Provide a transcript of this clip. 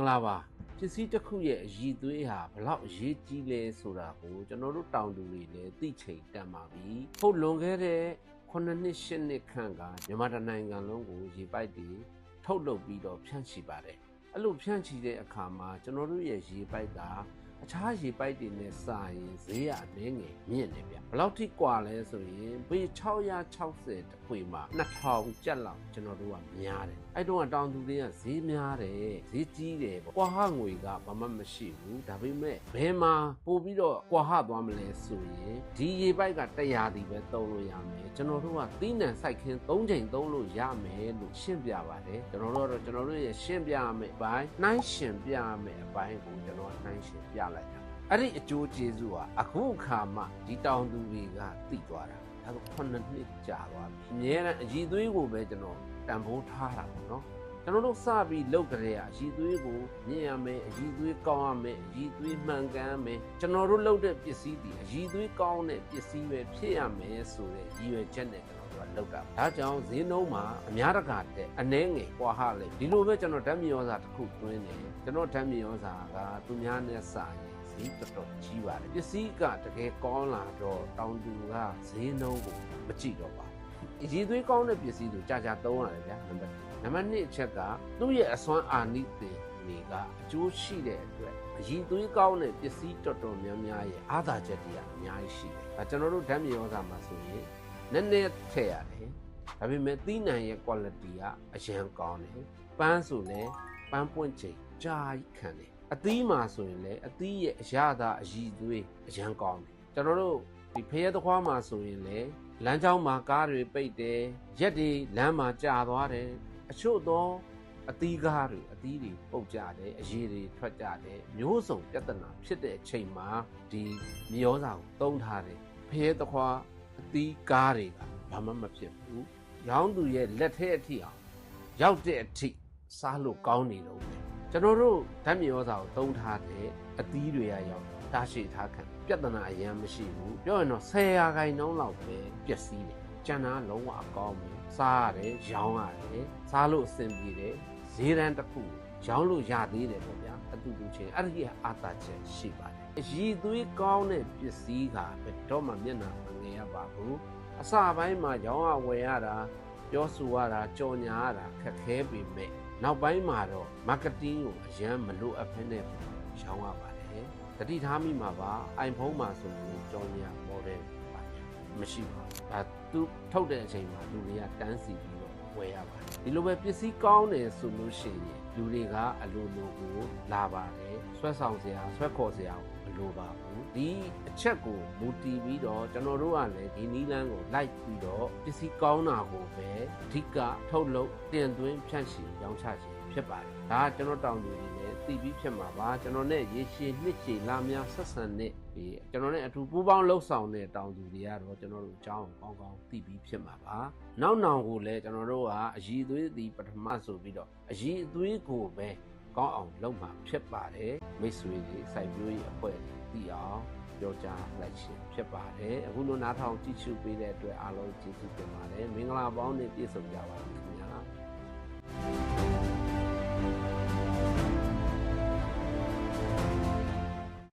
လာပါပစ္စည်းတစ်ခုရဲ့အည်သွေးဟာဘလောက်အရေးကြီးလဲဆိုတာကိုကျွန်တော်တို့တောင်သူတွေလည်းသိချိန်တန်ပါပြီဟုတ်လွန်ခဲ့တဲ့9နှစ်10နှစ်ခန့်ကမြန်မာနိုင်ငံလုံးကိုရေပိုက်တွေထုတ်လုပ်ပြီးတော့ဖြန့်ချီပါတယ်အဲ့လိုဖြန့်ချီတဲ့အခါမှာကျွန်တော်တို့ရဲ့ရေပိုက်ကအခြားရေပိုက်တွေနဲ့စာရင်ဈေးအနည်းငယ်မြင့်နေဗျဘယ်လောက်ထိကွာလဲဆိုရင်ပေ660တခွေမှာ2000ကျပ်လောက်ကျွန်တော်တို့ကများတယ်အဲ့တော့တောင်သူတွေကဈေးများတယ်ဈေးကြီးတယ်ပေါ့ကွာဟငွေကဘာမှမရှိဘူးဒါပေမဲ့ဘယ်မှာပို့ပြီးတော့ကွာဟသွားမလဲဆိုရင်ဒီရေပိုက်က100ဒီပဲသုံးလို့ရမယ်ကျွန်တော်တို့ကသီးနှံစိုက်ခင်း3ချိန်သုံးလို့ရမယ်လို့ရှင်းပြပါတယ်ကျွန်တော်တို့ရဲ့ရှင်းပြမယ်အပိုင်းနှိုင်းရှင်ပြမယ်အပိုင်းကိုကျွန်တော်နှိုင်းရှင်ပြလိုက်တာအဲ့ဒီအကျိုးကျေးဇူးဟာအခုအခါမှဒီတောင်သူတွေကသိသွားတာဒါဆို9နှစ်ကြာသွားပြီအများနဲ့အည်သွေးကိုပဲကျွန်တော်တန်ဖိုးထားတာပေါ့နော်ကျွန်တော်တို့စပြီးလုပ်ကြတဲ့အည်သွေးကိုမြင်ရမယ်အည်သွေးကောင်းရမယ်အည်သွေးမှန်ကန်ရမယ်ကျွန်တော်တို့လုပ်တဲ့ပစ္စည်းတွေအည်သွေးကောင်းတဲ့ပစ္စည်းပဲဖြစ်ရမယ်ဆိုတဲ့ရည်ရွယ်ချက်နဲ့ကျွန်တော်တို့ကလုပ်တာဒါကြောင့်ဈေးနှုန်းမှာအများတကာတဲ့အနည်းငယ်ကွာဟလေဒီလိုပဲကျွန်တော်ဓာတ်မြေဩဇာတစ်ခုတွင်းတယ်ကျွန်တော်ဓာတ်မြေဩဇာကသူများနဲ့စာရင်ဈေးတော်ကြီးပါတယ်ပစ္စည်းကတကယ်ကောင်းလာတော့တောင်သူကဈေးနှုန်းကိုမကြည့်တော့ပါဘူးရည်သွေးကောင်းတဲ့ပစ္စည်းကိုကြာသုံးရတယ်ဗျာနံပါတ်2အချက်ကသူ့ရဲ့အစွမ်းအာနိသင်တွေကအကျိုးရှိတဲ့အတွက်ရည်သွေးကောင်းတဲ့ပစ္စည်းတော်များများရဲ့အားသာချက်တွေကအများကြီးရှိတယ်ဒါကျွန်တော်တို့ဓာတ်မြေဩဇာမှာဆိုရင်နည်းနည်းထည့်ရတယ်ဒါပေမဲ့သီးနှံရဲ့ quality ကအရန်ကောင်းတယ်ပန်းဆိုလည်းပန်းပွင့်ချိန်ကြာကြီးခံတယ်အသီးမှာဆိုရင်လည်းအသီးရဲ့အရသာအည်သွေးအရန်ကောင်းတယ်ကျွန်တော်တို့ဒီဖရဲသခွားမှာဆိုရင်လည်းလမ်းကြောင်းမှာကားတွေပိတ်တယ်ရက်တွေလမ်းမှာကြာသွားတယ်အချို့သောအသီးကားတွေအသီးတွေပုတ်ကြတယ်အရည်တွေထွက်ကြတယ်မျိုးစုံပြဿနာဖြစ်တဲ့အချိန်မှာဒီမြေဩဇာကိုသုံးထားတယ်ဖရဲသခွားအသီးကားတွေကဘာမှမဖြစ်ဘူးရောင်းသူရဲ့လက်ထဲအထိအောင်ရောက်တဲ့အထိစားလို့ကောင်းနေတော့တယ်ကျွန်တော်တို့ဓာတ်မြေဩဇာကိုသုံးထားတဲ့အသီးတွေကရောက်တာရှိထားခံပြဿနာအရင်မရှိဘူးပြောရင်တော့10%လောက်ပဲပျက်စီးတယ်ကျန်တာလုံးဝအကောင်းပဲစားရတယ်ရောင်းရတယ်စားလို့အဆင်ပြေတယ်ဈေးတန်းတစ်ခုရောင်းလို့ရသေးတယ်ပေါ့ဗျာအတူတူချင်းအဲ့ဒီအာသာချက်ရှိပါတယ်အရည်သွေးကောင်းတဲ့ပစ္စည်းကဘယ်တော့မှမျက်နှာမငယ်ရပါဘူးအစပိုင်းမှာရောင်းရဝယ်ရတာပြောဆိုရတာကြော်ညာရတာခက်ခဲပေမဲ့နောက်ပိုင်းမှာတော့ marketing ကိုအရန်မလိုအပ်ဖ ೇನೆ ရောင်းရပါတယ်တတိထားမိမှာပါ iPhone မှာဆိုရင်ကြော်ညာ model ပါတယ်မရှိပါဘူးဒါသူထုတ်တဲ့အချိန်မှာလူတွေကတန်းစီပြီးတော့ဝယ်ရပါတယ်ဒီလိုပဲပစ္စည်းကောင်းတယ်ဆိုလို့ရှိရင်လူတွေကအလိုလိုကိုလာပါတယ်ဆွဲဆောင်စရာဆွဲခေါ်စရာမလိုပါဘူးဒီအချက်ကိုမူတည်ပြီးတော့ကျွန်တော်တို့ကလည်းဒီနီးလန်းကိုလိုက်ပြီးတော့ပစ္စည်းကောင်းတာကိုပဲအဓိကထုတ်လုပ်တင်သွင်းဖြန့်ချီရောင်းချခြင်းဖြစ်ပါတယ်ဒါကကျွန်တော်တောင်သူတွေလည်းသိပြီးဖြစ်မှာပါကျွန်တော်နဲ့ရေရှည်နှစ်ရှည်လာများဆက်ဆံတဲ့ဒီကျွန်တော်နဲ့အထူးပူးပေါင်းလှုပ်ဆောင်တဲ့တောင်သူတွေကတော့ကျွန်တော်တို့အကြောင်းကောင်းကောင်းသိပြီးဖြစ်မှာပါနောက်နောင်ကိုလည်းကျွန်တော်တို့ကအရည်သွေးသည်ပထမဆိုပြီးတော့အရည်သွေးကိုပဲကောင်းအောင်လုပ်မှာဖြစ်ပါတယ်မိတ်ဆွေတွေစိုက်ပျိုးရေးအဖွဲ့တွေသိအောင်ပြောကြားလိုက်ရှင်ဖြစ်ပါတယ်အခုလိုနားထောင်ကြည့်ရှုပေးတဲ့အတွက်အားလုံးကျေးဇူးတင်ပါတယ်မင်္ဂလာပေါင်းနဲ့ပြည့်စုံကြပါစေခင်ဗျာ